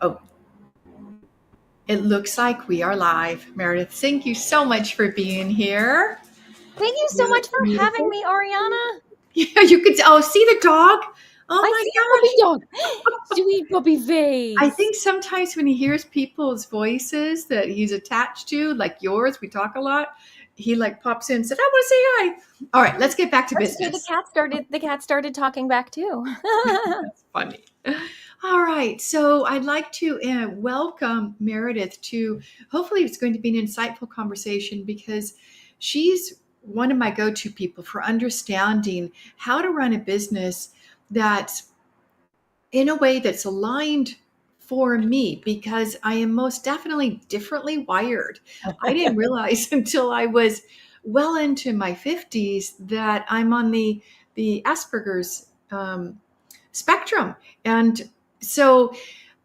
Oh, it looks like we are live. Meredith, thank you so much for being here. Thank you so You much look for having beautiful. me, Aryana. Yeah, you could. Oh, see the dog? Oh I my see a puppy gosh. dog. Sweet puppy I face. think sometimes when he hears people's voices that he's attached to, like yours, we talk a lot, he like pops in and said, I want to say hi. All right, let's get back to So the business. cat started talking back too. That's funny. All right. So I'd like to welcome Meredith to hopefully it's going to be an insightful conversation because she's one of my go to people for understanding how to run a business that's in a way that's aligned for me because I am most definitely differently wired. I didn't realize until I was well into my 50s that I'm on the Asperger's spectrum. And so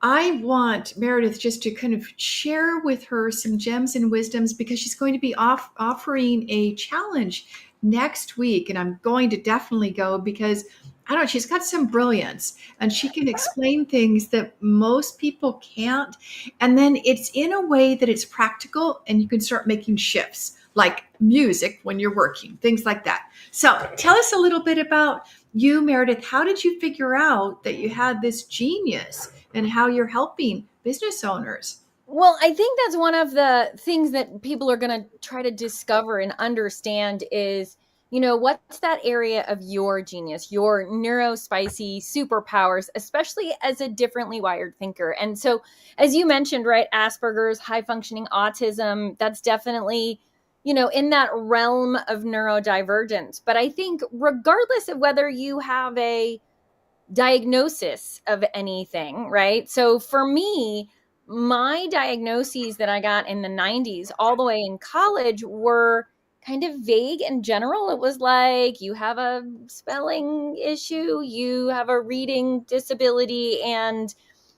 I want Meredith just to kind of share with her some gems and wisdoms because she's going to be offering a challenge next week. And I'm going to definitely go because I don't know, she's got some brilliance and she can explain things that most people can't. And then it's in a way that it's practical and you can start making shifts like music when you're working, things like that. So tell us a little bit about you, Meredith. How did you figure out that you had this genius and how you're helping business owners? Well, I think that's one of the things that people are going to try to discover and understand is, what's that area of your genius, your neurospicy superpowers, especially as a differently wired thinker. And so, as you mentioned, right, Asperger's, high functioning autism, that's definitely, in that realm of neurodivergence. But I think regardless of whether you have a diagnosis of anything, right? So for me, my diagnoses that I got in the 90s all the way in college were kind of vague and general. It was like you have a spelling issue, you have a reading disability, and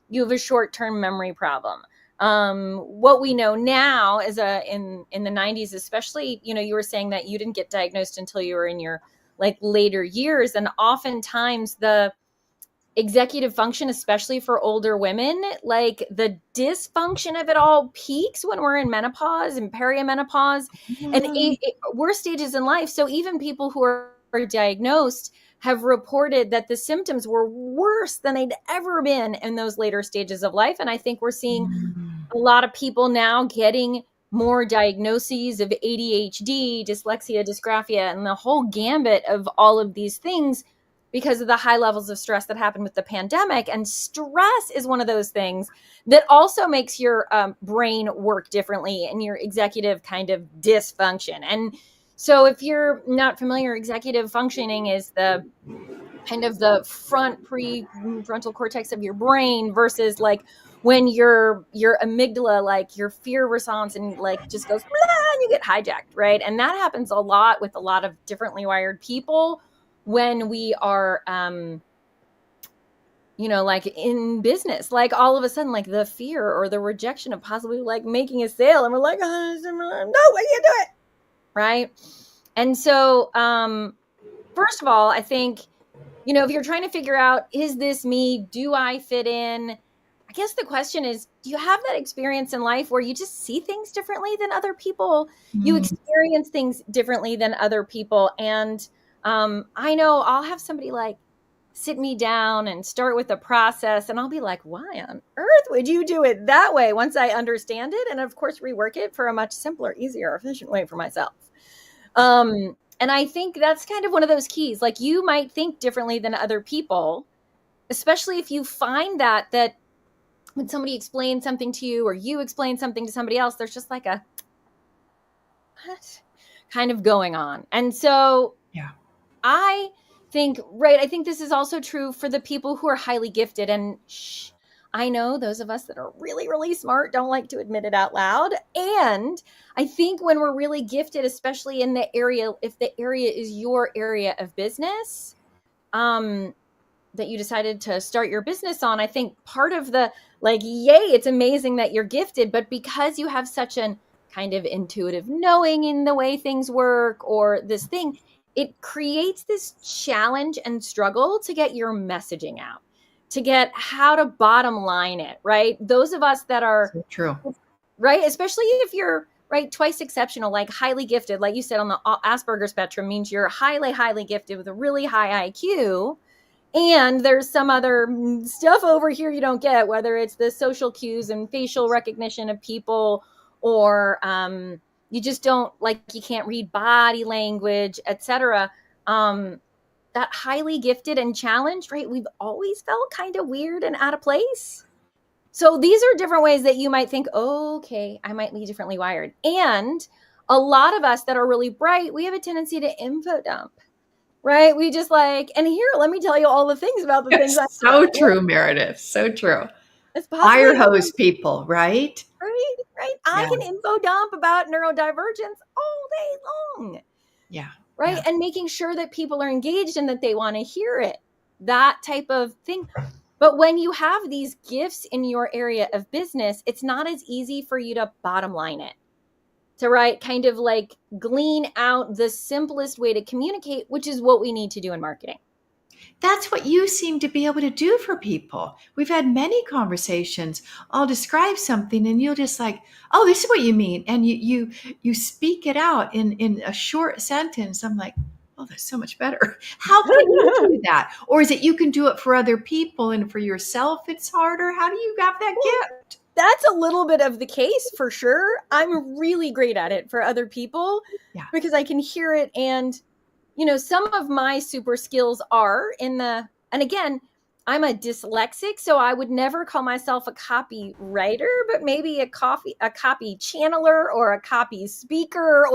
you have a short-term memory problem. What we know now is in the 90s, especially, you were saying that you didn't get diagnosed until you were in your like later years, and oftentimes the executive function, especially for older women, like the dysfunction of it all peaks when we're in menopause and perimenopause and worse stages in life. So even people who are diagnosed have reported that the symptoms were worse than they'd ever been in those later stages of life. And I think we're seeing a lot of people now getting more diagnoses of ADHD, dyslexia, dysgraphia, and the whole gambit of all of these things because of the high levels of stress that happened with the pandemic. And stress is one of those things that also makes your brain work differently and your executive kind of dysfunction. And so if you're not familiar, executive functioning is the kind of the prefrontal cortex of your brain versus like when your amygdala, like your fear response and like just goes blah, and you get hijacked, right? And that happens a lot with a lot of differently wired people when we are like in business, like all of a sudden, like the fear or the rejection of possibly like making a sale, and we're like, oh, no, I can't do it, right? And so first of all, I think, if you're trying to figure out, is this me? Do I fit in? I guess the question is, do you have that experience in life where you just see things differently than other people? You Mm. experience things differently than other people. And I know I'll have somebody like sit me down and start with a process, and I'll be like, why on earth would you do it that way once I understand it? And of course, rework it for a much simpler, easier, efficient way for myself. And I think that's kind of one of those keys. Like you might think differently than other people, especially if you find that when somebody explains something to you or you explain something to somebody else, there's just like a what kind of going on. And so Yeah. I think, right, I think this is also true for the people who are highly gifted. And I know those of us that are really, really smart don't like to admit it out loud. And I think when we're really gifted, especially in the area, if the area is your area of business, that you decided to start your business on, I think part of the like, yay, it's amazing that you're gifted, but because you have such an kind of intuitive knowing in the way things work or this thing, it creates this challenge and struggle to get your messaging out, to get how to bottom line it, right? Those of us that are, So true. right, especially if you're, right, twice exceptional, like highly gifted, like you said, on the Asperger spectrum, means you're highly, highly gifted with a really high IQ. And there's some other stuff over here you don't get, whether it's the social cues and facial recognition of people, or you just don't, like, you can't read body language, etc. That highly gifted and challenged, right? We've always felt kind of weird and out of place. So these are different ways that you might think, oh, okay, I might be differently wired. And a lot of us that are really bright, we have a tendency to info dump, right? We just like, and here, let me tell you all the things about the things I It's so true, Meredith. So true. it's possibly Fire hose people, right? right, right. I Yeah. can info dump about neurodivergence all day long, Yeah. right? Yeah. And making sure that people are engaged and that they want to hear it, that type of thing. But when you have these gifts in your area of business, it's not as easy for you to bottom line it, to, right, kind of like glean out the simplest way to communicate, which is what we need to do in marketing. That's what you seem to be able to do for people. We've had many conversations. I'll describe something and you'll just like, oh, this is what you mean. And you speak it out in a short sentence. I'm like, oh, that's so much better. How can you do that? Or is it you can do it for other people and for yourself it's harder? How do you have that gift? That's a little bit of the case for sure. I'm really great at it for other people Yeah. because I can hear it. And, some of my super skills are and again, I'm a dyslexic, so I would never call myself a copywriter, but maybe a copy channeler or a copy speaker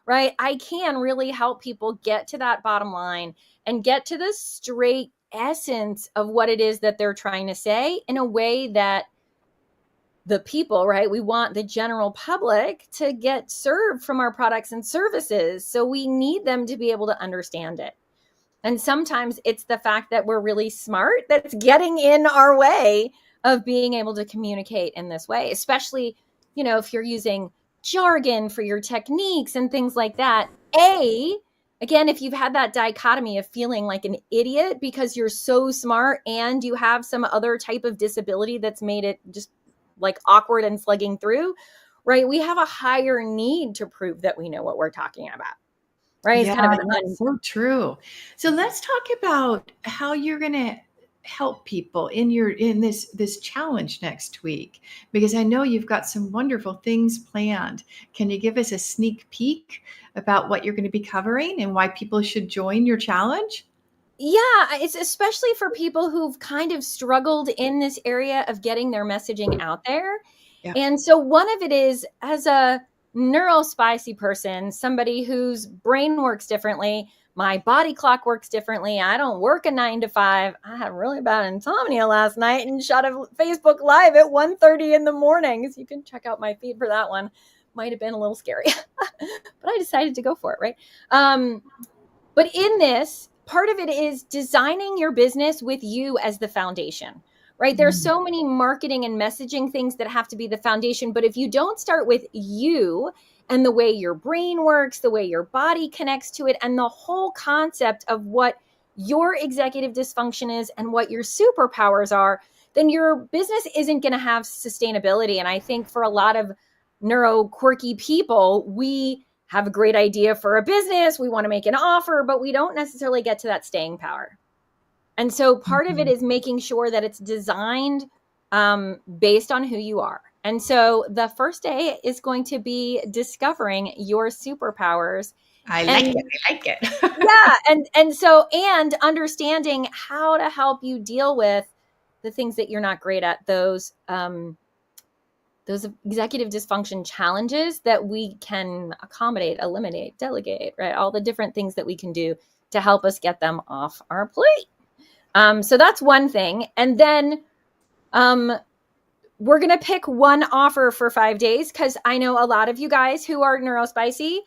right. I can really help people get to that bottom line and get to the straight essence of what it is that they're trying to say in a way that the people, right? We want the general public to get served from our products and services. So we need them to be able to understand it. And sometimes it's the fact that we're really smart that's getting in our way of being able to communicate in this way, especially, if you're using jargon for your techniques and things like that. Again, if you've had that dichotomy of feeling like an idiot because you're so smart and you have some other type of disability that's made it just like awkward and slugging through, right? We have a higher need to prove that we know what we're talking about, right? It's Yeah, kind of that's so true. So let's talk about how you're going to help people in this challenge next week, because I know you've got some wonderful things planned. Can you give us a sneak peek about what you're going to be covering and why people should join your challenge? Yeah, it's especially for people who've kind of struggled in this area of getting their messaging out there. Yeah. And so one of it is, as a neurospicy person, somebody whose brain works differently, my body clock works differently. I don't work a 9 to 5. I had really bad insomnia last night and shot a Facebook Live at 1:30 in the morning. So you can check out my feed for that one. Might have been a little scary, but I decided to go for it, right? But in this, part of it is designing your business with you as the foundation, right? There's so many marketing and messaging things that have to be the foundation. But if you don't start with you and the way your brain works, the way your body connects to it, and the whole concept of what your executive dysfunction is and what your superpowers are, then your business isn't going to have sustainability. And I think for a lot of neuro quirky people, we have a great idea for a business, we want to make an offer, but we don't necessarily get to that staying power. And so part of it is making sure that it's designed based on who you are. And so the first day is going to be discovering your superpowers. I like it. I like it. Yeah. And understanding how to help you deal with the things that you're not great at, those executive dysfunction challenges that we can accommodate, eliminate, delegate, right? All the different things that we can do to help us get them off our plate. So that's one thing. And then we're going to pick one offer for 5 days, because I know a lot of you guys who are neurospicy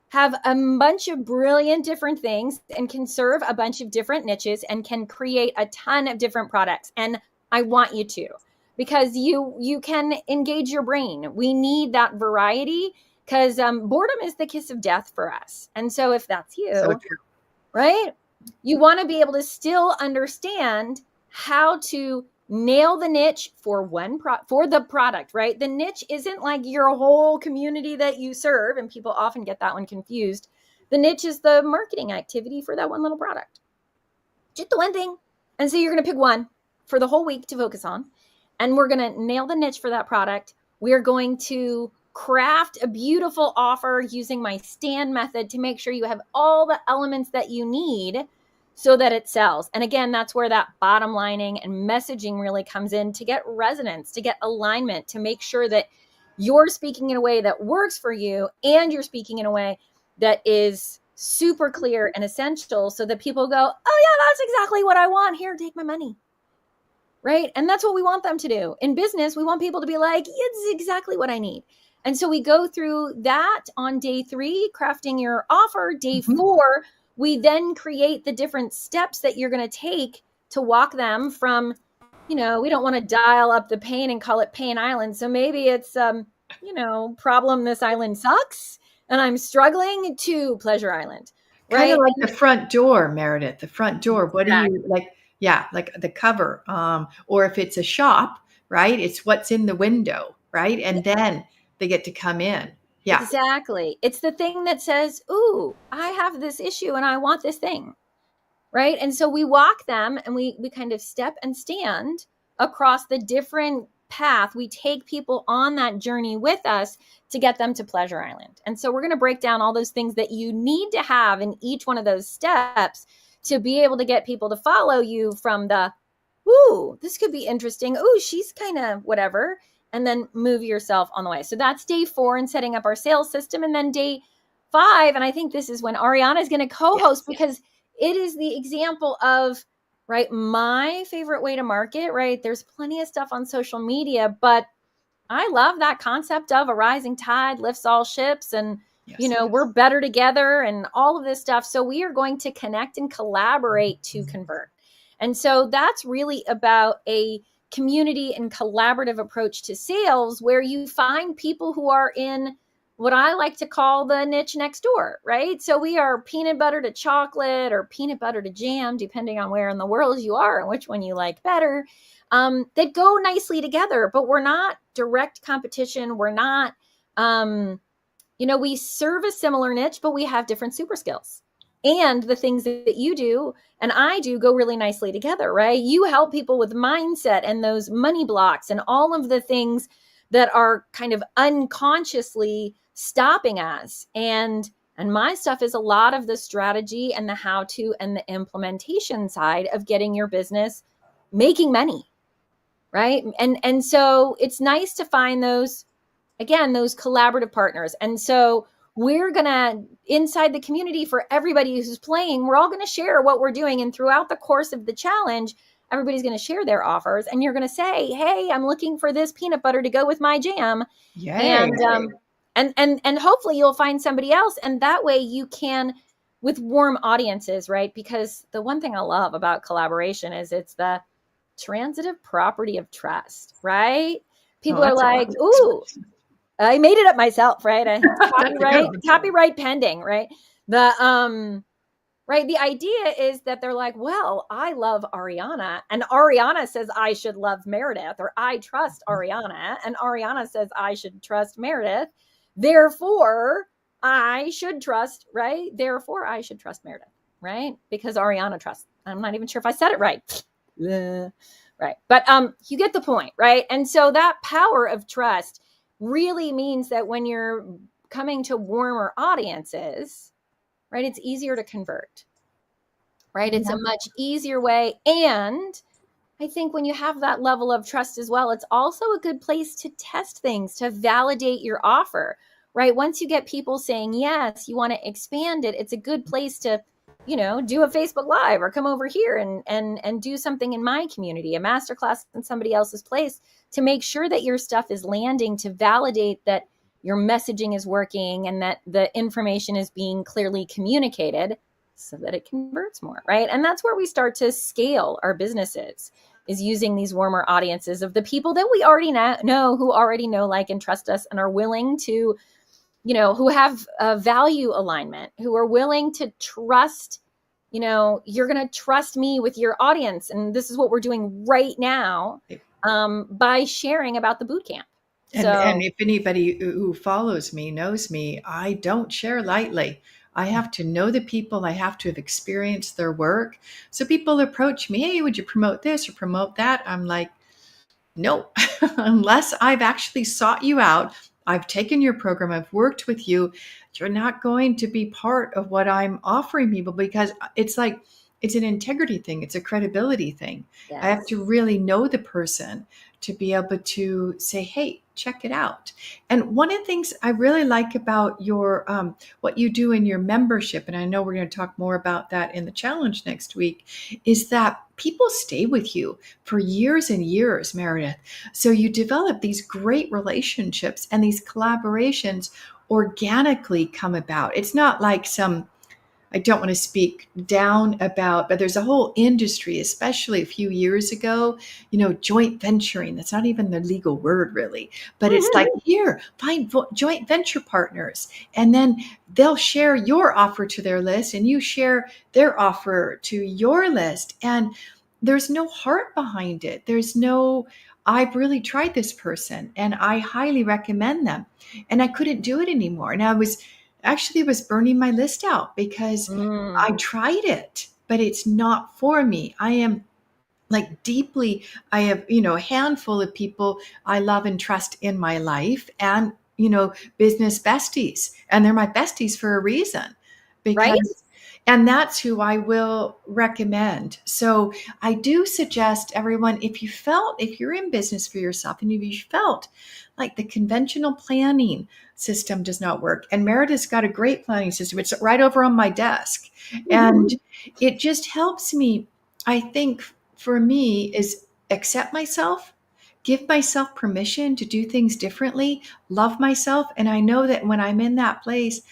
have a bunch of brilliant different things and can serve a bunch of different niches and can create a ton of different products. And I want you to, because you can engage your brain. We need that variety, because boredom is the kiss of death for us. And so if that's you, So true. right, you want to be able to still understand how to nail the niche for for the product, right? The niche isn't like your whole community that you serve, and people often get that one confused. The niche is the marketing activity for that one little product, just the one thing. And so you're going to pick one for the whole week to focus on, and we're going to nail the niche for that product. We're going to craft a beautiful offer using my stand method to make sure you have all the elements that you need so that it sells. And again, that's where that bottom lining and messaging really comes in, to get resonance, to get alignment, to make sure that you're speaking in a way that works for you, and you're speaking in a way that is super clear and essential, so that people go, oh yeah, that's exactly what I want. Here, take my money. Right? And that's what we want them to do. In business, we want people to be like, it's exactly what I need. And so we go through that on day 3, crafting your offer. Day 4, we then create the different steps that you're going to take to walk them from, we don't want to dial up the pain and call it Pain Island. So maybe it's, problem, this island sucks and I'm struggling, to Pleasure Island. Right? Kind of like the front door, Meredith, the front door. What do you like? Yeah, like the cover. Or if it's a shop, right? It's what's in the window, right? And then they get to come in. Yeah. Exactly. It's the thing that says, ooh, I have this issue and I want this thing. Right? And so we walk them, and we kind of step and stand across the different path. We take people on that journey with us to get them to Pleasure Island. And so we're going to break down all those things that you need to have in each one of those steps to be able to get people to follow you from the, ooh, this could be interesting. Ooh, she's kind of whatever. And then move yourself on the way. So that's day 4 in setting up our sales system. And then day 5, and I think this is when Aryana is going to co-host, because it is the example of, right, my favorite way to market, right? There's plenty of stuff on social media, but I love that concept of a rising tide lifts all ships, and, we're better together and all of this stuff. So we are going to connect and collaborate to convert. And so that's really about a community and collaborative approach to sales, where you find people who are in what I like to call the niche next door, right? So we are peanut butter to chocolate, or peanut butter to jam, depending on where in the world you are and which one you like better. That go nicely together, but we're not direct competition. We're not, we serve a similar niche, but we have different super skills. And the things that you do and I do go really nicely together, right? You help people with mindset and those money blocks and all of the things that are kind of unconsciously stopping us. And my stuff is a lot of the strategy and the how to and the implementation side of getting your business making money, right? And so it's nice to find those, again, those collaborative partners. And so we're going to, inside the community, for everybody who's playing, we're all going to share what we're doing. And throughout the course of the challenge, everybody's going to share their offers, and you're going to say, hey, I'm looking for this peanut butter to go with my jam. Yay. And hopefully you'll find somebody else. And that way you can, with warm audiences, right? Because the one thing I love about collaboration is it's the transitive property of trust, right? People are like, ooh, I made it up myself, right? Copyright pending, right? Right. The idea is that they're like, well, I love Aryana, and Aryana says I should love Meredith, or I trust Aryana, and Aryana says I should trust Meredith. Therefore, I should trust, right? Therefore, I should trust Meredith, right? Because Aryana trusts. I'm not even sure if I said it right. Right. But you get the point, right? And so that power of trust really means that when you're coming to warmer audiences, right, it's easier to convert, right? It's a much easier way. And I think when you have that level of trust as well, it's also a good place to test things, to validate your offer, right? Once you get people saying, yes, you want to expand it, it's a good place to, do a Facebook Live, or come over here and do something in my community, a masterclass in somebody else's place, to make sure that your stuff is landing, to validate that your messaging is working and that the information is being clearly communicated so that it converts more, right? And that's where we start to scale our businesses, is using these warmer audiences of the people that we already know, who already know, like, and trust us, and are willing to, who have a value alignment, who are willing to trust you're going to trust me with your audience. And this is what we're doing right now, by sharing about the boot camp. And So, if anybody who follows me knows me, I don't share lightly. I have to know the people. I have to have experienced their work. So people approach me, hey, would you promote this or promote that? I'm like, no, unless I've actually sought you out, I've taken your program, I've worked with you, you're not going to be part of what I'm offering people, because it's like, it's an integrity thing, it's a credibility thing. I have yes. to really know the person to be able to say, hey, check it out. And one of the things I really like about your what you do in your membership, and I know we're going to talk more about that in the challenge next week, is that people stay with you for years and years, Meredith. So you develop these great relationships, and these collaborations organically come about. It's not like some, I don't want to speak down about, but there's a whole industry, especially a few years ago, joint venturing. That's not even the legal word, really. But it's like, here, find joint venture partners. And then they'll share your offer to their list, and you share their offer to your list. And there's no heart behind it. There's no, I've really tried this person and I highly recommend them. And I couldn't do it anymore. And I was burning my list out because I Mm, tried it, but it's not for me. I am like deeply, I have, a handful of people I love and trust in my life, and, business besties. And they're my besties for a reason, right? because, and that's who I will recommend. So I do suggest everyone, if you're in business for yourself and if you felt like the conventional planning system does not work, and Meredith's got a great planning system, it's right over on my desk. And it just helps me, I think, for me, is accept myself, give myself permission to do things differently, love myself. And I know that when I'm in that place,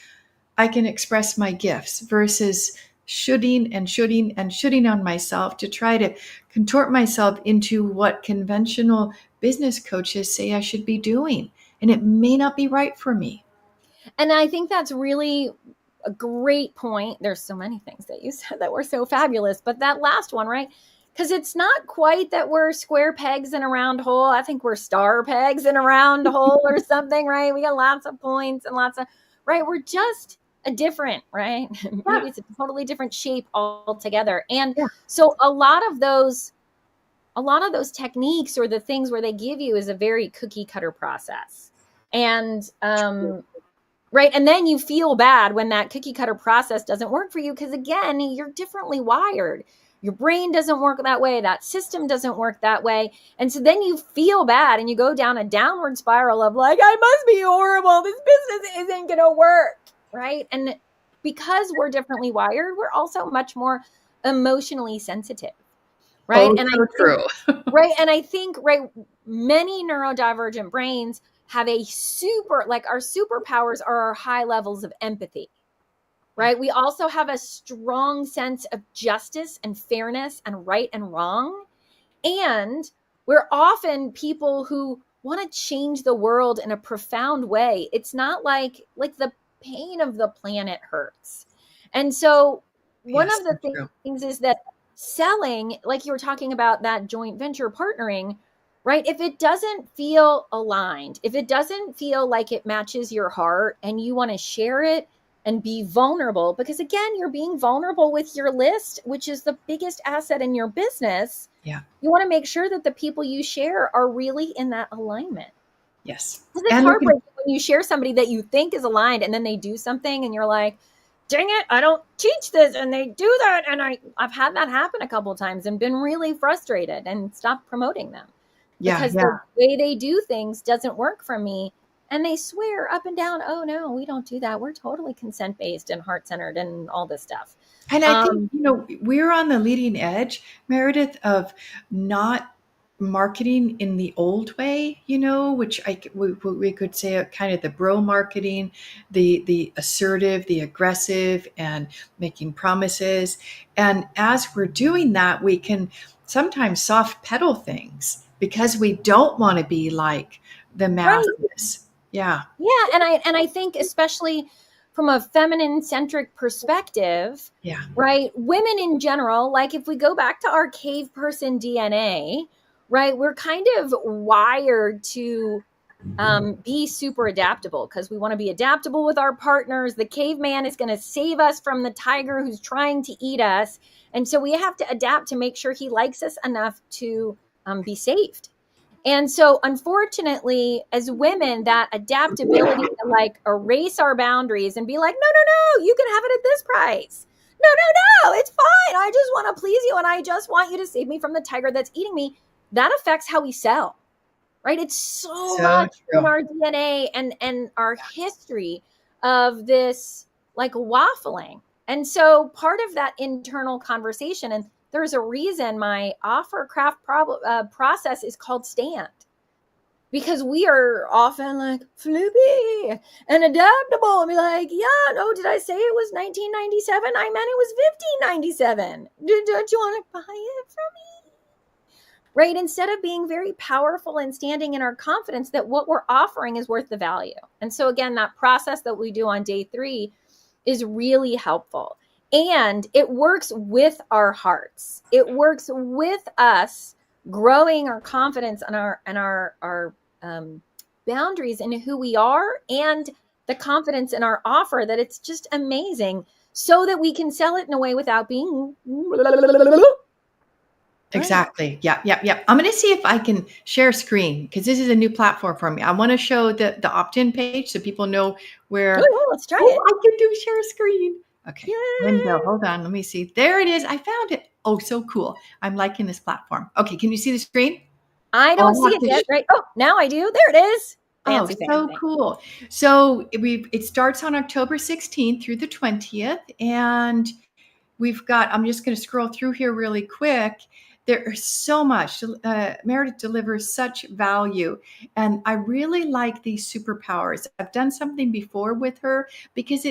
I can express my gifts versus shooting on myself to try to contort myself into what conventional business coaches say I should be doing. And it may not be right for me. And I think that's really a great point. There's so many things that you said that were so fabulous, but that last one, right? Because it's not quite that we're square pegs in a round hole. I think we're star pegs in a round hole or something, right? We got lots of points and lots of, right? We're just a different, right? Yeah. Maybe it's a totally different shape altogether. And Yeah. so a lot of those techniques or the things where they give you is a very cookie cutter process. And right. And then you feel bad when that cookie cutter process doesn't work for you because, again, you're differently wired. Your brain doesn't work that way. That system doesn't work that way. And so then you feel bad and you go down a downward spiral of like, I must be horrible. This business isn't going to work. Right. And because we're differently wired, we're also much more emotionally sensitive. Right. Oh, And I so think, true. right. And I think, right, many neurodivergent brains have a super, like our superpowers are our high levels of empathy, Yeah. right? We also have a strong sense of justice and fairness and right and wrong. And we're often people who want to change the world in a profound way. It's not like the pain of the planet hurts. And so one Yes, of so the true. things is that selling, like you were talking about that joint venture partnering, right? If it doesn't feel aligned, if it doesn't feel like it matches your heart and you want to share it and be vulnerable, because again, you're being vulnerable with your list, which is the biggest asset in your business. Yeah. You want to make sure that the people you share are really in that alignment. Yes. Because it's And they can, heartbreaking when you share somebody that you think is aligned and then they do something and you're like, dang it, I don't teach this and they do that. And I've had that happen a couple of times and been really frustrated and stopped promoting them yeah, because yeah. the way they do things doesn't work for me. And they swear up and down, oh no, we don't do that. We're totally consent based and heart centered and all this stuff. And I think, Um, we're on the leading edge, Meredith, of not marketing in the old way, which we could say kind of the bro marketing, the assertive, the aggressive, and making promises. And as we're doing that, we can sometimes soft pedal things because we don't want to be like the right. masses. Yeah. Yeah, and I think especially from a feminine centric perspective, Yeah. right? Women in general, like if we go back to our cave person DNA, right, we're kind of wired to be super adaptable because we want to be adaptable with our partners. The caveman is going to save us from the tiger who's trying to eat us. And so we have to adapt to make sure he likes us enough to be saved. And so, unfortunately, as women, that adaptability to like erase our boundaries and be like, no, no, no, you can have it at this price. No, no, no, it's fine. I just want to please you and I just want you to save me from the tiger that's eating me. That affects how we sell, right? It's so So much in true. our DNA and our history of this like waffling. And so part of that internal conversation, and there's a reason my offer craft process is called stand, because we are often like floopy and adaptable and be like, yeah, no, did I say it was 1997? I meant it was 1597. Don't you want to buy it from me? Right? Instead of being very powerful and standing in our confidence that what we're offering is worth the value. And so, again, that process that we do on day 3 is really helpful. And it works with our hearts. It works with us growing our confidence and our boundaries in who we are, and the confidence in our offer that it's just amazing, so that we can sell it in a way without being right. Exactly. Yeah, yeah, yeah. I'm going to see if I can share screen because this is a new platform for me. I want to show the opt-in page so people know where. Oh, let's try Oh, it. I can do share screen. Okay, window. Yay. Hold on. Let me see. There it is. I found it. Oh, so cool. I'm liking this platform. Okay, can you see the screen? I Oh, don't I see have it to. yet. Right. Oh, now I do. There it is. Oh, Fancy, so fancy. cool. So it starts on October 16th through the 20th, and we've got, I'm just going to scroll through here really quick. There is so much. Meredith delivers such value. And I really like these superpowers. I've done something before with her because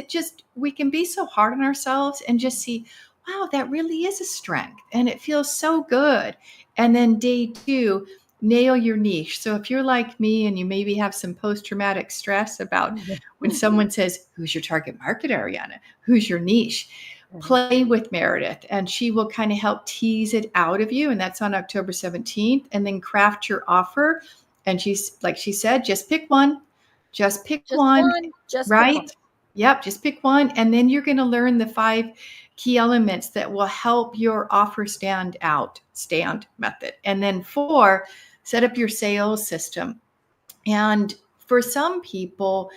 we can be so hard on ourselves and just see, wow, that really is a strength. And it feels so good. And then day 2, nail your niche. So if you're like me and you maybe have some post-traumatic stress about when someone says, who's your target market, Aryana? Who's your niche? Play with Meredith and she will kind of help tease it out of you. And that's on October 17th. And then craft your offer. And she's like she said, just pick one. Just pick Just one. one. Just pick one. Right? Yep. Just pick one. And then you're going to learn the 5 key elements that will help your offer stand method. And then 4, set up your sales system. And for some people,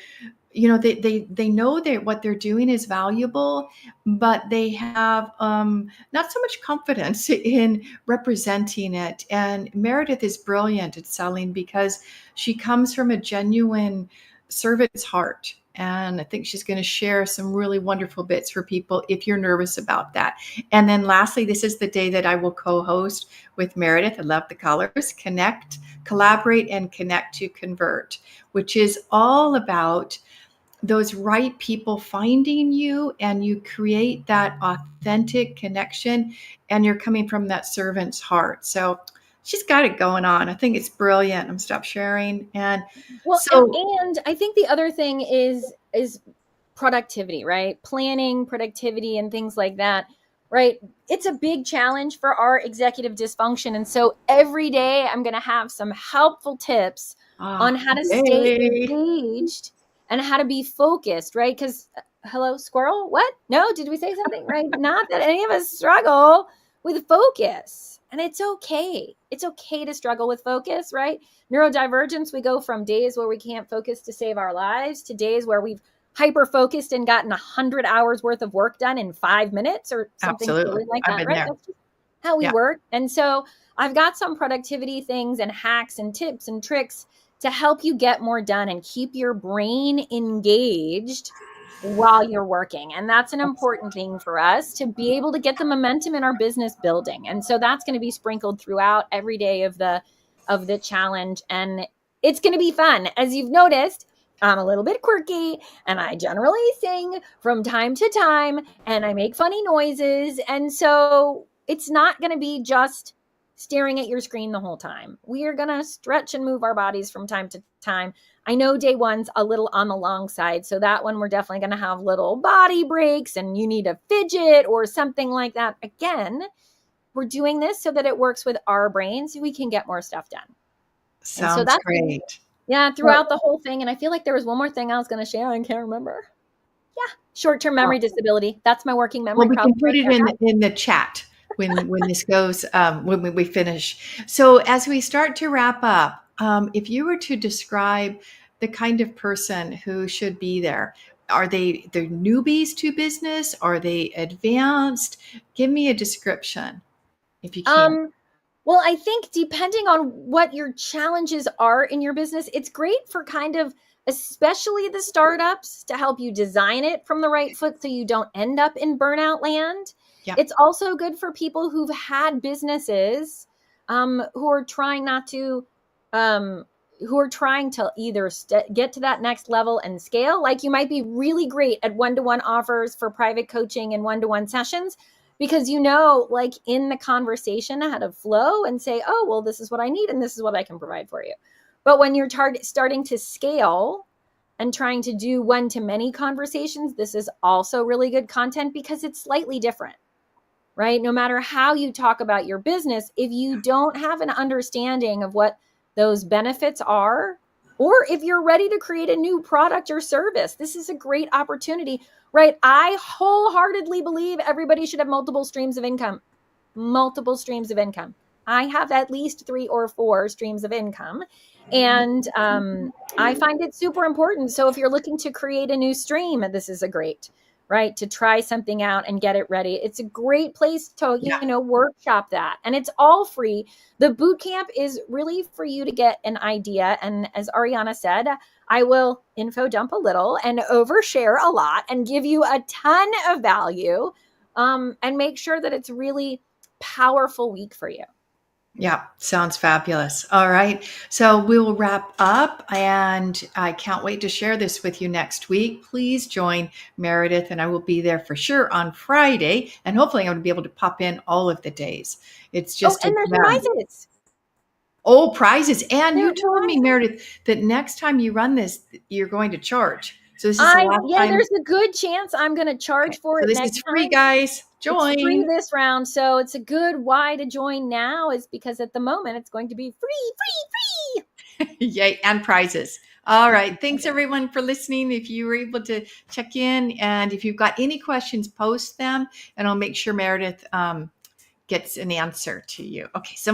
they know that what they're doing is valuable, but they have not so much confidence in representing it. And Meredith is brilliant at selling because she comes from a genuine servant's heart. And I think she's going to share some really wonderful bits for people if you're nervous about that. And then lastly, this is the day that I will co-host with Meredith. I love the colors. Connect, collaborate, and connect to convert, which is all about those right people finding you, and you create that authentic connection, and you're coming from that servant's heart. So she's got it going on. I think it's brilliant. I'm stop sharing. And Well, so and I think the other thing is productivity, right? Planning, productivity, and things like that, right? It's a big challenge for our executive dysfunction. And so every day I'm going to have some helpful tips on how to stay yay. engaged and how to be focused, right? Because, hello, squirrel, what? No, did we say something, right? Not that any of us struggle with focus. And it's okay. It's okay to struggle with focus, right? Neurodivergence, we go from days where we can't focus to save our lives to days where we've hyper focused and gotten 100 hours worth of work done in 5 minutes or something Absolutely. silly like I've that, been right? there. That's just how we Yeah. work. And so I've got some productivity things and hacks and tips and tricks to help you get more done and keep your brain engaged while you're working. And that's an important thing for us to be able to get the momentum in our business building. And so that's going to be sprinkled throughout every day of the challenge, and it's going to be fun. As you've noticed, I'm a little bit quirky and I generally sing from time to time and I make funny noises. And so it's not going to be just staring at your screen the whole time. We are going to stretch and move our bodies from time to time. I know day one's a little on the long side. So that one, we're definitely going to have little body breaks and you need a fidget or something like that. Again, we're doing this so that it works with our brains so we can get more stuff done. And so Sounds that's, great. throughout the whole thing. And I feel like there was one more thing I was going to share. I can't remember. Yeah. Short-term memory disability. That's my working memory Well, we problem can put right it there. in the chat when this goes, when we finish. So as we start to wrap up, if you were to describe the kind of person who should be there, are they're newbies to business? Are they advanced? Give me a description if you can. Well, I think depending on what your challenges are in your business, it's great for kind of, especially the startups, to help you design it from the right foot so you don't end up in burnout land. Yeah. It's also good for people who've had businesses who are trying not to, who are trying to either get to that next level and scale. Like you might be really great at one-to-one offers for private coaching and one-to-one sessions, because like in the conversation how to flow and say, oh, well, this is what I need and this is what I can provide for you. But when you're starting to scale and trying to do one-to-many conversations, this is also really good content because it's slightly different, right? No matter how you talk about your business, if you don't have an understanding of what those benefits are, or if you're ready to create a new product or service, this is a great opportunity, right? I wholeheartedly believe everybody should have multiple streams of income. I have at least 3 or 4 streams of income. And I find it super important. So if you're looking to create a new stream, this is a great, right, to try something out and get it ready. It's a great place to, workshop that. And it's all free. The boot camp is really for you to get an idea. And as Aryana said, I will info dump a little and overshare a lot and give you a ton of value, and make sure that it's really powerful week for you. Yeah, sounds fabulous. All right. So we will wrap up, and I can't wait to share this with you next week. Please join Meredith, and I will be there for sure on Friday. And hopefully, I'm going to be able to pop in all of the days. It's just and there's prizes. Oh, prizes. And you told me, Meredith, that next time you run this, you're going to charge. So this is the last time. There's a good chance I'm going to charge for it this next is free, time. guys. Join. It's free this round. So it's a good why to join now is because at the moment it's going to be free. Yay. And prizes. All right. Thanks everyone for listening. If you were able to check in, and if you've got any questions, post them and I'll make sure Meredith gets an answer to you. Okay. So